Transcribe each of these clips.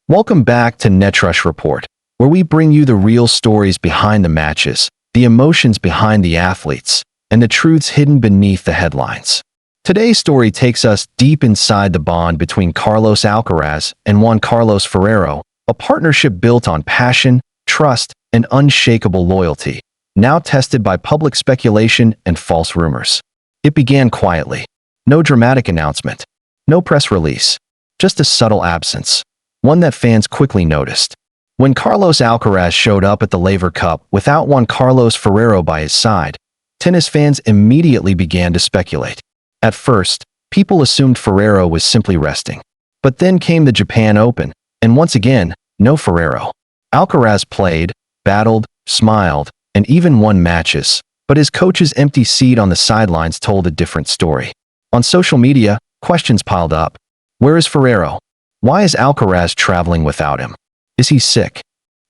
Welcome back to Netrush Report, where we bring you the real stories behind the matches, the emotions behind the athletes, and the truths hidden beneath the headlines. Today's story takes us deep inside the bond between Carlos Alcaraz and Juan Carlos Ferrero, a partnership built on passion, trust, and unshakable loyalty, now tested by public speculation and false rumors. It began quietly. No dramatic announcement. No press release. Just a subtle absence. One that fans quickly noticed. When Carlos Alcaraz showed up at the Laver Cup without Juan Carlos Ferrero by his side, tennis fans immediately began to speculate. At first, people assumed Ferrero was simply resting. But then came the Japan Open, and once again, no Ferrero. Alcaraz played, battled, smiled, and even won matches, but his coach's empty seat on the sidelines told a different story. On social media, questions piled up. Where is Ferrero? Why is Alcaraz traveling without him? Is he sick?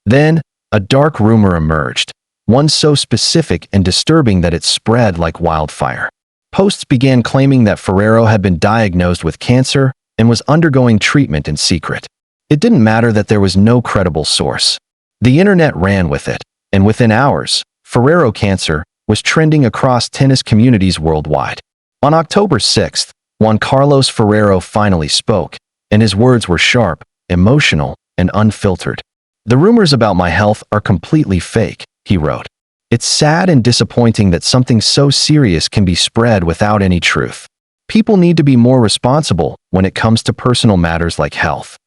Then, a dark rumor emerged, one so specific and disturbing that it spread like wildfire. Posts began claiming that Ferrero had been diagnosed with cancer and was undergoing treatment in secret. It didn't matter that there was no credible source. The internet ran with it, and within hours, Ferrero cancer was trending across tennis communities worldwide. On October 6th, Juan Carlos Ferrero finally spoke, and his words were sharp, emotional, and unfiltered. "The rumors about my health are completely fake," he wrote. "It's sad and disappointing that something so serious can be spread without any truth. People need to be more responsible when it comes to personal matters like health."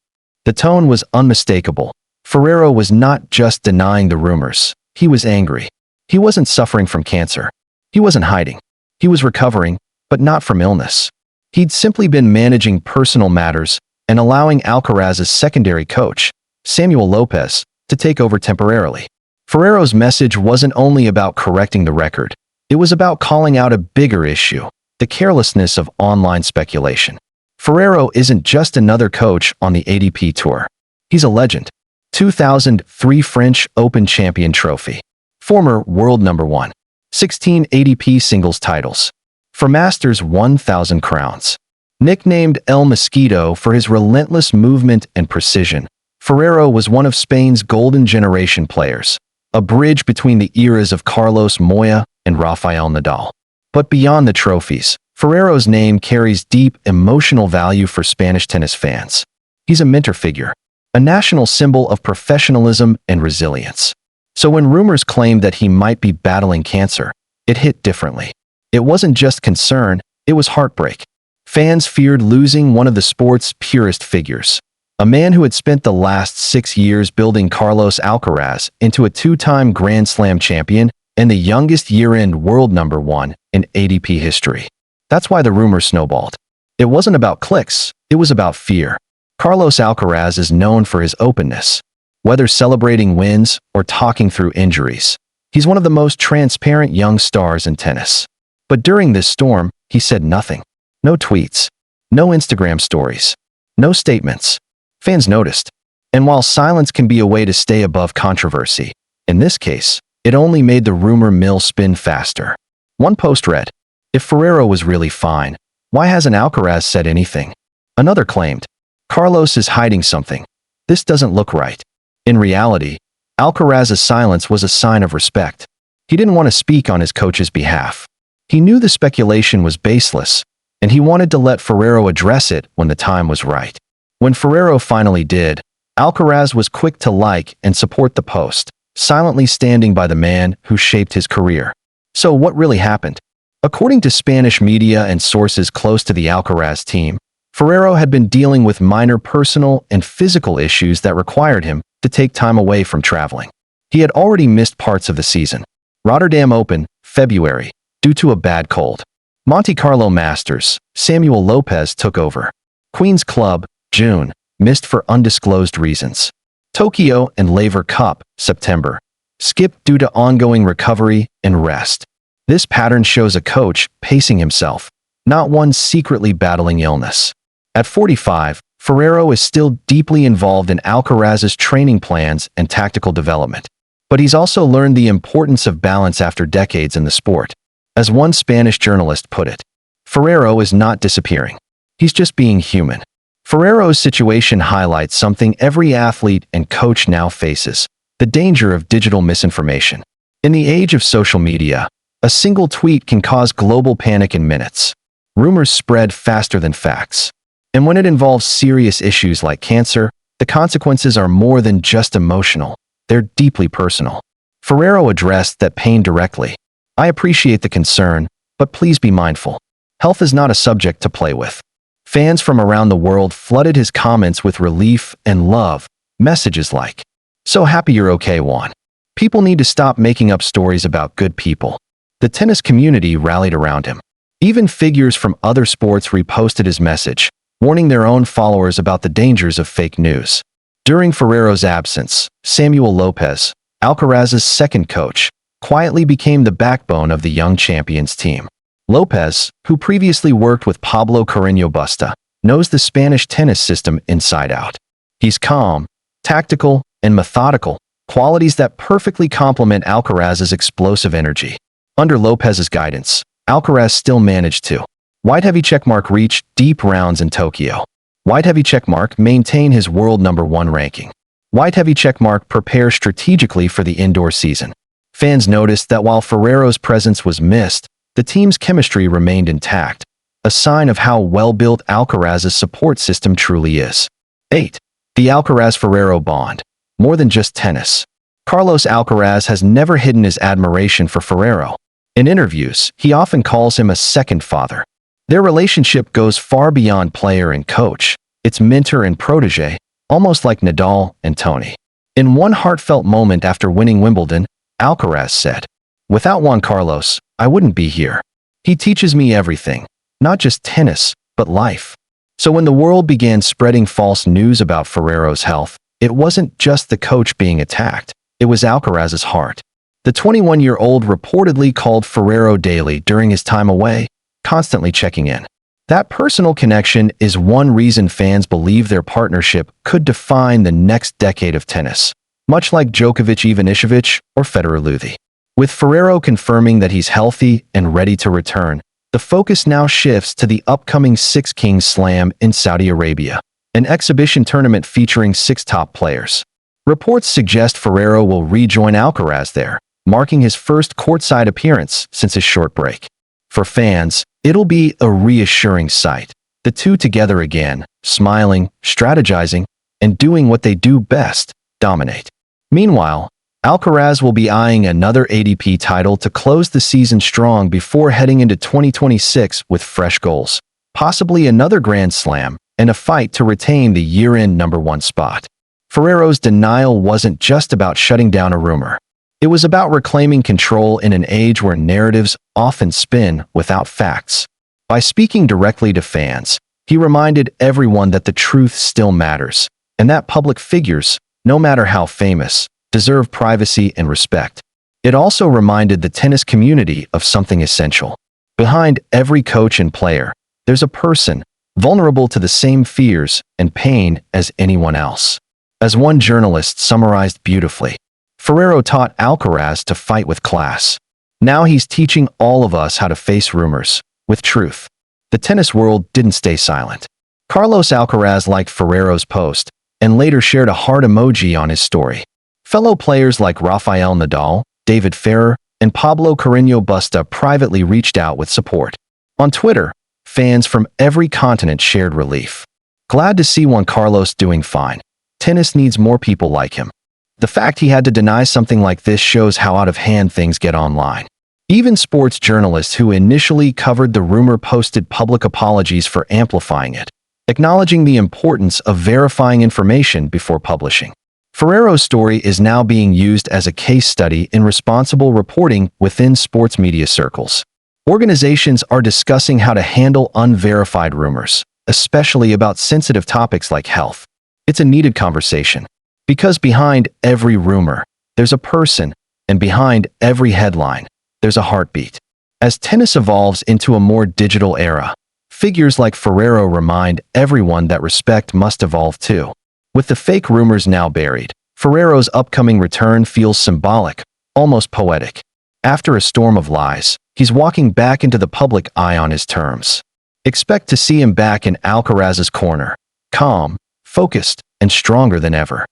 The tone was unmistakable. Ferrero was not just denying the rumors. He was angry. He wasn't suffering from cancer. He wasn't hiding. He was recovering, but not from illness. He'd simply been managing personal matters and allowing Alcaraz's secondary coach, Samuel Lopez, to take over temporarily. Ferrero's message wasn't only about correcting the record. It was about calling out a bigger issue, the carelessness of online speculation. Ferrero isn't just another coach on the ATP Tour. He's a legend. 2003 French Open champion trophy. Former world number 1. 16 ATP singles titles. For Masters 1,000 crowns. Nicknamed El Mosquito for his relentless movement and precision, Ferrero was one of Spain's golden generation players, a bridge between the eras of Carlos Moya and Rafael Nadal. But beyond the trophies, Ferrero's name carries deep emotional value for Spanish tennis fans. He's a mentor figure, a national symbol of professionalism and resilience. So when rumors claimed that he might be battling cancer, it hit differently. It wasn't just concern, it was heartbreak. Fans feared losing one of the sport's purest figures, a man who had spent the last 6 years building Carlos Alcaraz into a 2-time Grand Slam champion and the youngest year-end world number 1 in ATP history. That's why the rumors snowballed. It wasn't about clicks, it was about fear. Carlos Alcaraz is known for his openness. Whether celebrating wins or talking through injuries, he's one of the most transparent young stars in tennis. But during this storm, he said nothing. No tweets. No Instagram stories. No statements. Fans noticed. And while silence can be a way to stay above controversy, in this case, it only made the rumor mill spin faster. One post read, "If Ferrero was really fine, why hasn't Alcaraz said anything?" Another claimed, "Carlos is hiding something. This doesn't look right." In reality, Alcaraz's silence was a sign of respect. He didn't want to speak on his coach's behalf. He knew the speculation was baseless, and he wanted to let Ferrero address it when the time was right. When Ferrero finally did, Alcaraz was quick to like and support the post, silently standing by the man who shaped his career. So what really happened? According to Spanish media and sources close to the Alcaraz team, Ferrero had been dealing with minor personal and physical issues that required him to take time away from traveling. He had already missed parts of the season. Rotterdam Open, February, due to a bad cold. Monte Carlo Masters, Samuel Lopez took over. Queen's Club, June, missed for undisclosed reasons. Tokyo and Laver Cup, September, skipped due to ongoing recovery and rest. This pattern shows a coach pacing himself, not one secretly battling illness. At 45, Ferrero is still deeply involved in Alcaraz's training plans and tactical development. But he's also learned the importance of balance after decades in the sport. As one Spanish journalist put it, Ferrero is not disappearing. He's just being human. Ferrero's situation highlights something every athlete and coach now faces: the danger of digital misinformation. In the age of social media, a single tweet can cause global panic in minutes. Rumors spread faster than facts. And when it involves serious issues like cancer, the consequences are more than just emotional. They're deeply personal. Ferrero addressed that pain directly. "I appreciate the concern, but please be mindful. Health is not a subject to play with." Fans from around the world flooded his comments with relief and love, messages like, "So happy you're okay, Juan. People need to stop making up stories about good people." The tennis community rallied around him. Even figures from other sports reposted his message, warning their own followers about the dangers of fake news. During Ferrero's absence, Samuel Lopez, Alcaraz's second coach, quietly became the backbone of the young champions team. Lopez, who previously worked with Pablo Carreño Busta, knows the Spanish tennis system inside out. He's calm, tactical, and methodical, qualities that perfectly complement Alcaraz's explosive energy. Under Lopez's guidance, Alcaraz still managed to white heavy checkmark reach deep rounds in Tokyo. White heavy checkmark maintain his world #1 ranking. White heavy checkmark prepare strategically for the indoor season. Fans noticed that while Ferrero's presence was missed, the team's chemistry remained intact, a sign of how well-built Alcaraz's support system truly is. 8. The Alcaraz-Ferrero bond. More than just tennis. Carlos Alcaraz has never hidden his admiration for Ferrero. In interviews, he often calls him a second father. Their relationship goes far beyond player and coach. It's mentor and protege, almost like Nadal and Tony. In one heartfelt moment after winning Wimbledon, Alcaraz said, "Without Juan Carlos, I wouldn't be here. He teaches me everything, not just tennis, but life." So when the world began spreading false news about Ferrero's health, it wasn't just the coach being attacked, it was Alcaraz's heart. The 21-year-old reportedly called Ferrero daily during his time away, constantly checking in. That personal connection is one reason fans believe their partnership could define the next decade of tennis, much like Djokovic-Ivanisevic or Federer-Luthi. With Ferrero confirming that he's healthy and ready to return, the focus now shifts to the upcoming Six Kings Slam in Saudi Arabia, an exhibition tournament featuring 6 top players. Reports suggest Ferrero will rejoin Alcaraz there, marking his first courtside appearance since his short break. For fans, it'll be a reassuring sight. The two together again, smiling, strategizing, and doing what they do best: dominate. Meanwhile, Alcaraz will be eyeing another ATP title to close the season strong before heading into 2026 with fresh goals, possibly another Grand Slam, and a fight to retain the year-end #1 spot. Ferrero's denial wasn't just about shutting down a rumor. It was about reclaiming control in an age where narratives often spin without facts. By speaking directly to fans, he reminded everyone that the truth still matters, and that public figures, no matter how famous, deserve privacy and respect. It also reminded the tennis community of something essential. Behind every coach and player, there's a person, vulnerable to the same fears and pain as anyone else. As one journalist summarized beautifully, Ferrero taught Alcaraz to fight with class. Now he's teaching all of us how to face rumors with truth. The tennis world didn't stay silent. Carlos Alcaraz liked Ferrero's post and later shared a heart emoji on his story. Fellow players like Rafael Nadal, David Ferrer, and Pablo Carreño Busta privately reached out with support. On Twitter, fans from every continent shared relief. "Glad to see Juan Carlos doing fine. Tennis needs more people like him." The fact he had to deny something like this shows how out of hand things get online. Even sports journalists who initially covered the rumor posted public apologies for amplifying it, acknowledging the importance of verifying information before publishing. Ferrero's story is now being used as a case study in responsible reporting within sports media circles. Organizations are discussing how to handle unverified rumors, especially about sensitive topics like health. It's a needed conversation, because behind every rumor, there's a person, and behind every headline, there's a heartbeat. As tennis evolves into a more digital era, figures like Ferrero remind everyone that respect must evolve too. With the fake rumors now buried, Ferrero's upcoming return feels symbolic, almost poetic. After a storm of lies, he's walking back into the public eye on his terms. Expect to see him back in Alcaraz's corner, calm, focused, and stronger than ever.